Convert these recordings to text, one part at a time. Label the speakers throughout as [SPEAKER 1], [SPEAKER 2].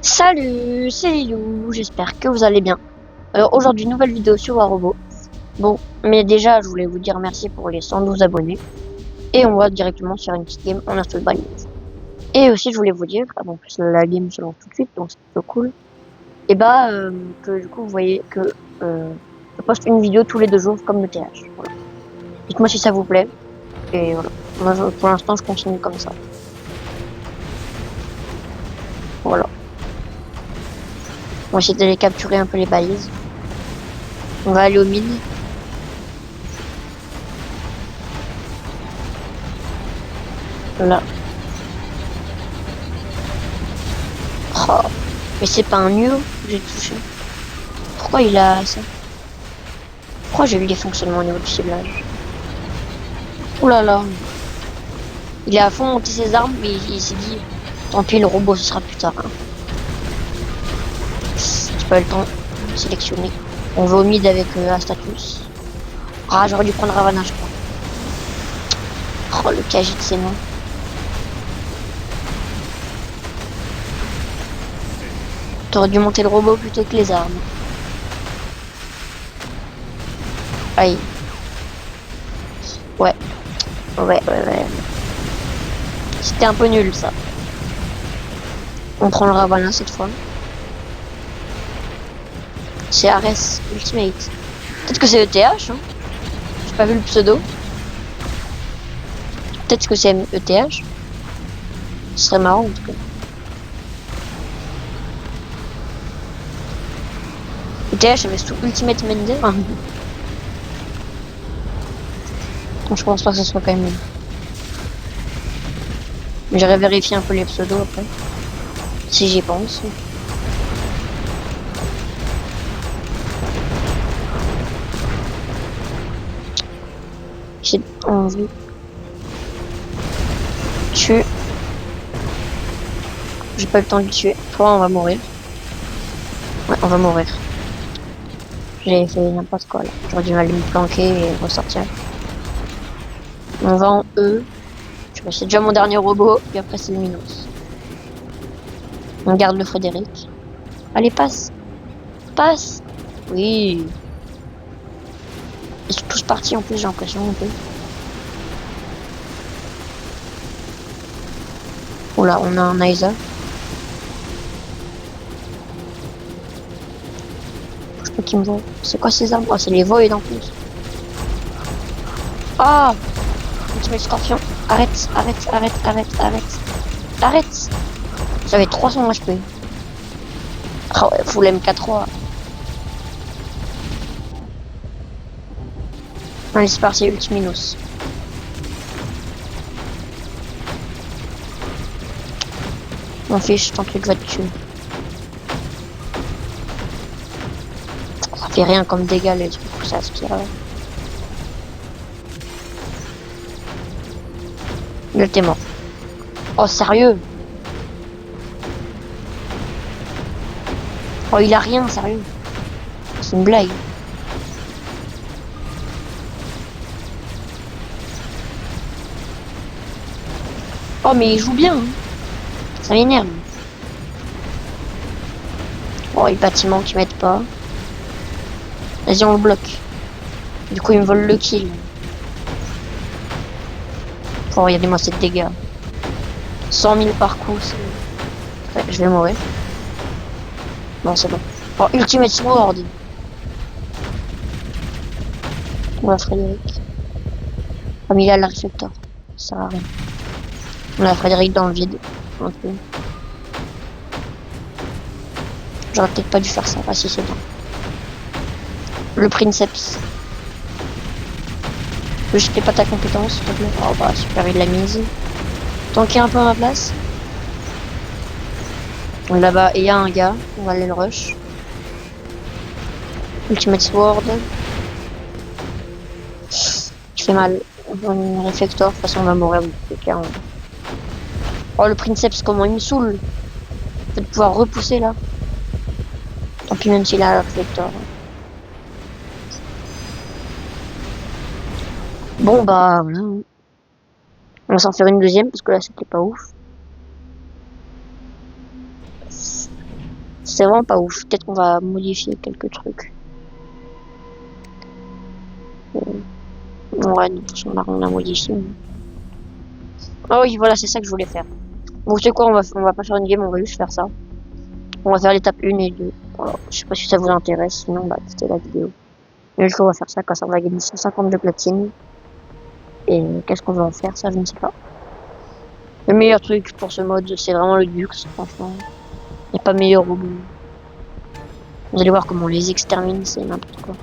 [SPEAKER 1] Salut, c'est Lilou, j'espère que vous allez bien. Alors aujourd'hui, nouvelle vidéo sur Warobo. Bon, mais déjà, je voulais vous dire merci pour les 112 abonnés. Et on va directement sur une petite game en Astral Balance. Et aussi, je voulais vous dire, bon, plus la game se lance tout de suite, donc c'est plutôt cool. Et bah, que du coup, vous voyez que je poste une vidéo tous les 2 jours comme le TH. Voilà. Dites-moi si ça vous plaît. Et voilà. Moi, pour l'instant, je continue comme ça. Voilà. On va essayer d'aller capturer un peu les balises. On va aller au mid. Là. Oh. Mais c'est pas un nœud que j'ai touché. Pourquoi il a ça? Pourquoi j'ai eu des fonctionnements au niveau du ciblage? Ouh là là. Il est à fond monté ses armes, mais il s'est dit, tant pis, le robot, ce sera plus tard. Hein. J'ai pas eu le temps de sélectionner. On va au mid avec Astatus. Ah, j'aurais dû prendre Ravana, je crois. Oh, le Khajiit, c'est non. T'aurais dû monter le robot plutôt que les armes. Aïe. Ouais. Ouais. C'était un peu nul, ça. On prend le Ravana cette fois. C'est Ares Ultimate. Peut-être que c'est ETH, hein. J'ai pas vu le pseudo. Peut-être que c'est ETH. Ce serait marrant en tout cas. ETH avait sous Ultimate Mender. Hein. Donc, je pense pas que ce soit quand même. J'irai vérifier un peu les pseudos après. Si j'y pense. J'ai envie. Tuer. J'ai pas le temps de le tuer. Toi, on va mourir. Ouais, on va mourir. J'ai fait n'importe quoi là. J'aurais dû aller me planquer et ressortir. On va en E. C'est déjà mon dernier robot. Et après, c'est le Minos. On garde le Frédéric. Allez, passe. Passe. Oui. Ils sont tous partis en plus, j'ai l'impression un peu. Oula, on a un Aiza. Je sais pas qui me voit. C'est quoi ces armes? Oh, c'est les Void en plus. Ah! Ultimate Scorpion. Arrête. J'avais 300 HP. Ah ouais, full MK3. Allez, c'est parti, Ultiminos. M'en fiche, ton truc va te tuer. Ça fait rien comme dégâts, les trucs, ça aspire. Là, t'es mort. Oh, sérieux? Oh, il a rien, sérieux. C'est une blague. Oh, mais il joue bien. Hein. Ça m'énerve. Oh, les bâtiments qui m'aident pas. Vas-y, on le bloque. Du coup, il me vole le kill. Oh, regardez-moi ces dégâts. 100 000 par coup. Ouais, je vais mourir. Non, c'est bon. Oh, Ultimate Sword. On a Frédéric. Ah, mais il a le réflecteur. Ça sert à rien. On a Frédéric dans le vide. Un peu. J'aurais peut-être pas dû faire ça. Ah si, c'est bon. Le Princeps. Je sais pas ta compétence, s'il te plaît. Oh bah super, il l'a mise. Tanker un peu à ma place. Là-bas, il y a un gars. On va aller le rush. Ultimate Sword. Je fais mal. Un réflecteur. De toute façon, on va mourir. Oh, le Princeps, comment il me saoule. De pouvoir repousser là. Tant pis, même s'il a un réflecteur. Bon, bah, voilà. On va s'en faire une deuxième parce que là, c'était pas ouf. C'est vraiment pas ouf. Peut-être qu'on va modifier quelques trucs. Ouais, de toute façon, on a modifié. Ah oui, voilà, c'est ça que je voulais faire. Bon, tu sais quoi, on va pas faire une game, on va juste faire ça. On va faire l'étape 1 et 2. Alors, je sais pas si ça vous intéresse, sinon, bah, c'était la vidéo. Mais je crois qu'on va faire ça, quand ça on va gagner 150 de platine. Et qu'est-ce qu'on va en faire, ça, je ne sais pas. Le meilleur truc pour ce mode, c'est vraiment le Dux, franchement. Il n'y a pas meilleur robot. Vous allez voir comment on les extermine, c'est n'importe quoi.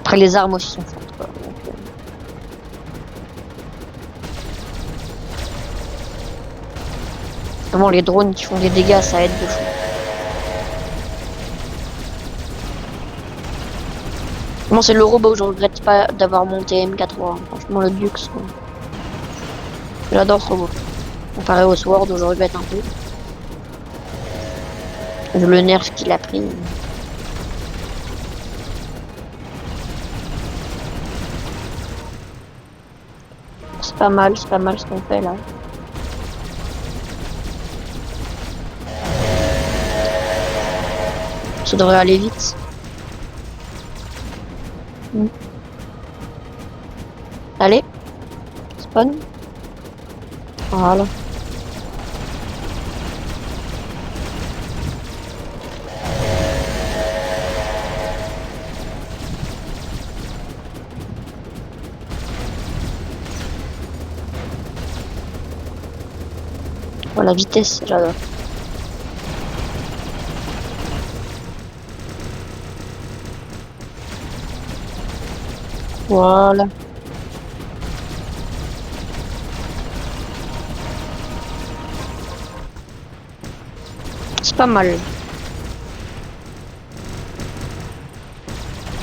[SPEAKER 1] Après, les armes aussi sont fortes, quoi. Donc, vraiment, les drones qui font des dégâts, ça aide de fou. Bon, c'est le robot, je regrette pas d'avoir monté M80. Franchement, le Dux, quoi. J'adore ce robot. Comparé au Sword, je regrette un peu. Vu le nerf qu'il a pris. C'est pas mal ce qu'on fait là. Ça devrait aller vite. Allez, spawn. Voilà. Voilà, vitesse, j'adore. Voilà. C'est pas mal.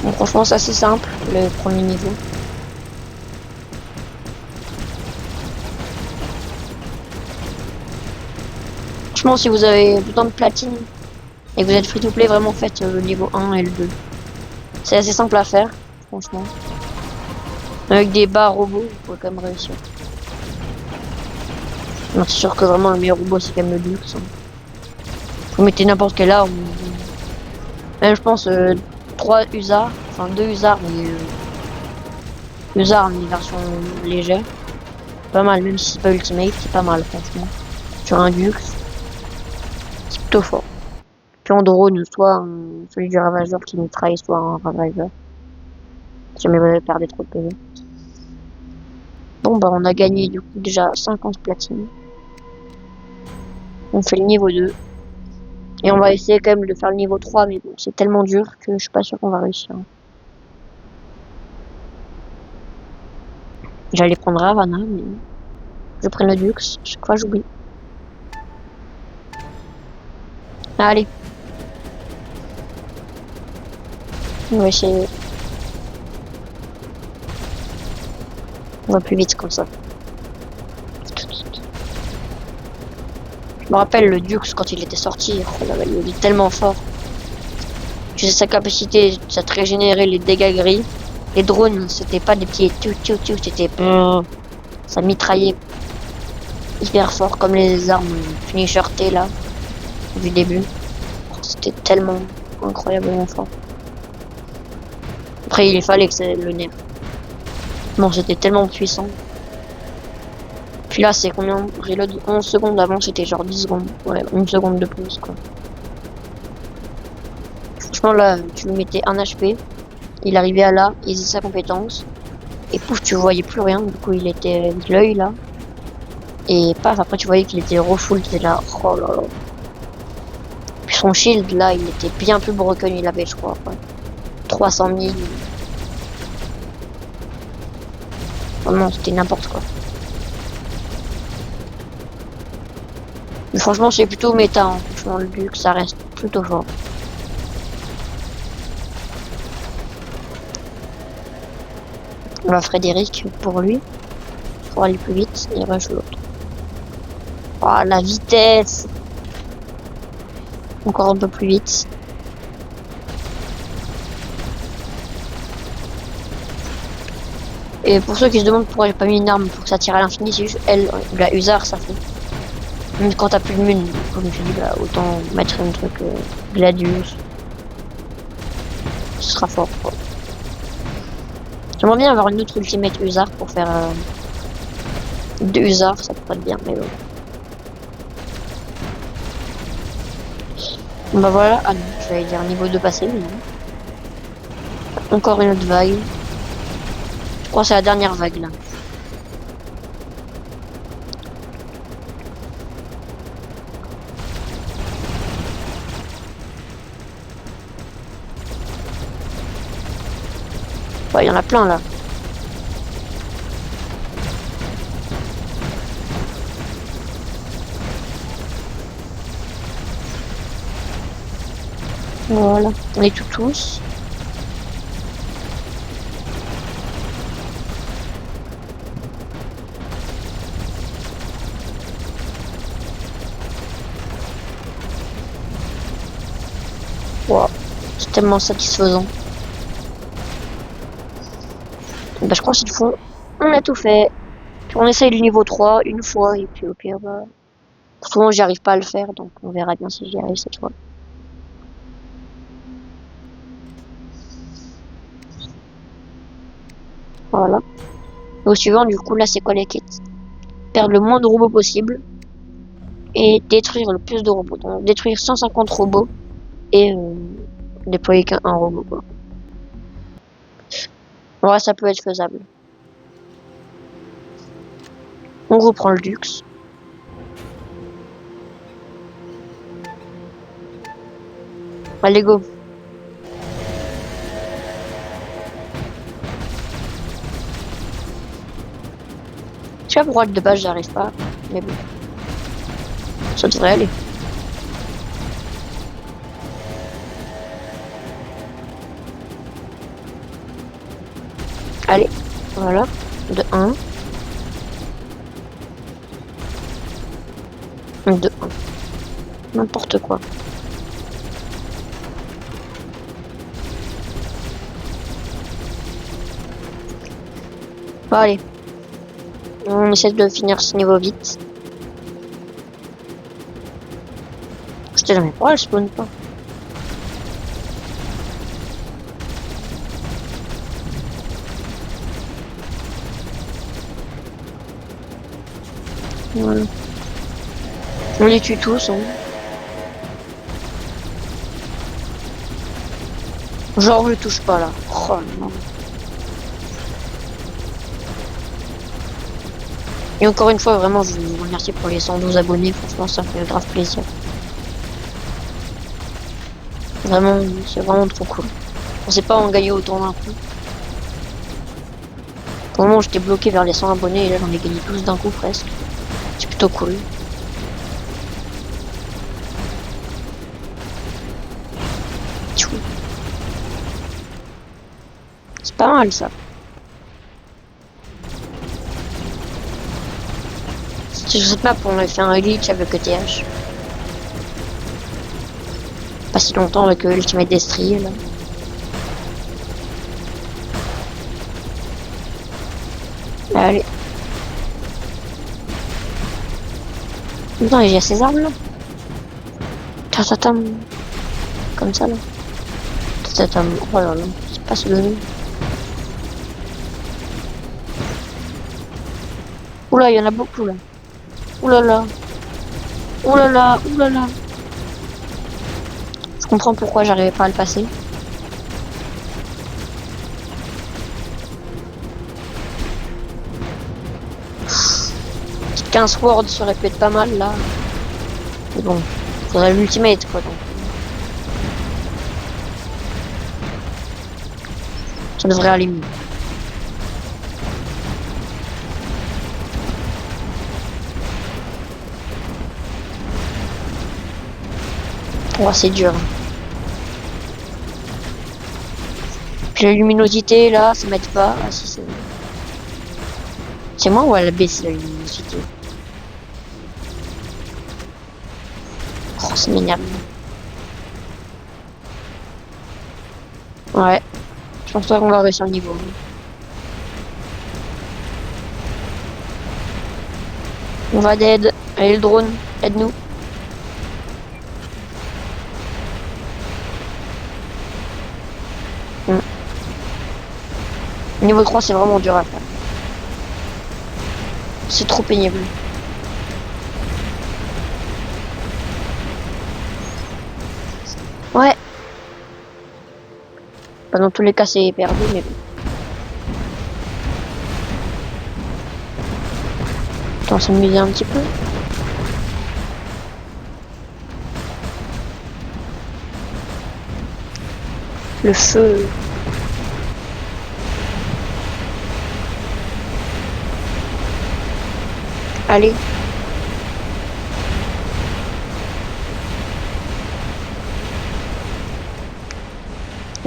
[SPEAKER 1] Bon, franchement, c'est assez simple, le premier niveau. Franchement, si vous avez besoin de platine et que vous êtes free to play, vraiment faites le niveau 1 et le 2. C'est assez simple à faire, franchement. Avec des bas robots, vous pouvez quand même réussir. C'est sûr que vraiment le meilleur robot, c'est quand même le Dux. Hein. Vous mettez n'importe quelle arme. Même, je pense, 3 Usars, enfin 2 Usars, mais Usars, mais version légère. Pas mal, même si c'est pas Ultimate, c'est pas mal, franchement. Sur un Dux, c'est plutôt fort. Puis en drone, soit celui du Ravageur qui mitraille, soit un Ravageur. Si jamais vous perdez trop de PV. Bon, bah, on a gagné du coup déjà 50 platines. On fait le niveau 2. Et on va essayer quand même de faire le niveau 3, mais bon, c'est tellement dur que je suis pas sûr qu'on va réussir. J'allais prendre Ravana, mais je prends le Dux, chaque fois j'oublie. Allez. On va essayer. On va plus vite comme ça. Je me rappelle le Dux quand il était sorti, oh là là, il est tellement fort. Tu sais sa capacité, ça te régénérait les dégâts gris. Les drones, c'était pas des petits c'était ça mitraillait hyper fort comme les armes Finisher T là du début. C'était tellement incroyablement fort. Après il fallait que c'est le nerf. Bon, c'était tellement puissant. Puis là, c'est combien? Reload 11 secondes, avant c'était genre 10 secondes. Ouais, 1 seconde de plus quoi. Franchement là, tu lui mettais 1 HP, il arrivait à là, il faisait sa compétence, et pouf, tu voyais plus rien, du coup il était avec l'œil là. Et paf, après tu voyais qu'il était refull, il était là, oh là là. Puis son shield là, il était bien plus broken, il avait je crois, ouais. 300 000. Vraiment, c'était n'importe quoi. Mais franchement, c'est plutôt méta, hein. Franchement, le Dux, ça reste plutôt fort. On va Frédéric pour lui, pour aller plus vite, et rush l'autre. Oh, la vitesse! Encore un peu plus vite. Et pour ceux qui se demandent pourquoi j'ai pas mis une arme pour que ça tire à l'infini, c'est juste elle, la Usar, ça fait. Même quand t'as plus de mine, comme je dis, bah, autant mettre un truc Gladius. Ce sera fort, quoi. J'aimerais bien avoir une autre ultimate Usar pour faire 2 Usar, ça pourrait être bien, mais bon. Bah voilà, ah non, j'allais dire niveau 2 passé, mais non. Encore une autre vague. Je crois que c'est la dernière vague là. Ouais, il y en a plein là. Voilà, on est tous. Wow, c'est tellement satisfaisant. Bah je crois que c'est le fond. On a tout fait. Puis on essaye le niveau 3 une fois et puis au pire bah. Souvent j'y arrive pas à le faire donc on verra bien si j'y arrive cette fois. Voilà. Et au suivant du coup là c'est quoi les quêtes? Perdre le moins de robots possible. Et détruire le plus de robots. Donc détruire 150 robots et déployer qu'un robot quoi. Ouais ça peut être faisable. On reprend le luxe. Allez go. Je sais pas pourquoi de base j'arrive pas, mais bon. Ça devrait aller. Allez, voilà. De 1. De 1. N'importe quoi. Bon, allez. On essaie de finir ce niveau vite. Je sais jamais pourquoi elle spawn pas. Voilà. On les tue tous. Hein. Genre, je le touche pas là. Oh non. Et encore une fois, vraiment, je vous remercie pour les 112 abonnés. Franchement, ça fait grave plaisir. Vraiment, c'est vraiment trop cool. On sait pas en gagner autant d'un coup. Pour le moment, j'étais bloqué vers les 100 abonnés et là, j'en ai gagné 12 d'un coup presque. C'est plutôt cool. C'est pas mal ça. Je sais pas, on avait fait un glitch avec ETH. Pas si longtemps avec Ultimate Destry là. Allez. Attends, il y a ces armes là. Tatatam. Comme ça là. Tatatam. Oh là là. C'est pas ce nom. Oula, il y en a beaucoup là. Oulala. Oulala. Oulala. Je comprends pourquoi j'arrivais pas à le passer. Petite 15 Sword, ça aurait pu être pas mal là. Mais bon, faudrait l'ultimate quoi donc. Ça devrait aller mieux. Oh, c'est dur. Puis la luminosité là, ça m'aide pas. Ah si c'est. C'est moi ou elle baisse la luminosité? Oh, c'est m'énerve. Ouais. Je pense pas qu'on va réussir le niveau. On va dead. Allez le drone. Aide-nous. Niveau 3, c'est vraiment dur à faire. C'est trop pénible. Ouais. Bah, dans tous les cas, c'est perdu, mais bon. Attends, s'amuser un petit peu. Le feu. Allez.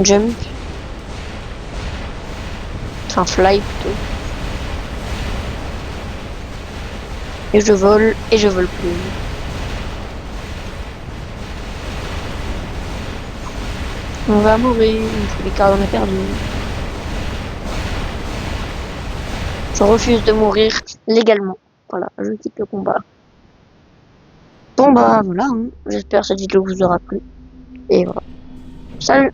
[SPEAKER 1] Jump. Enfin, fly plutôt. Et je vole plus. On va mourir, dans tous les cas on a perdu. Je refuse de mourir légalement. Voilà, je quitte le combat. Bon bah voilà, hein. J'espère que cette vidéo vous aura plu. Et voilà. Salut!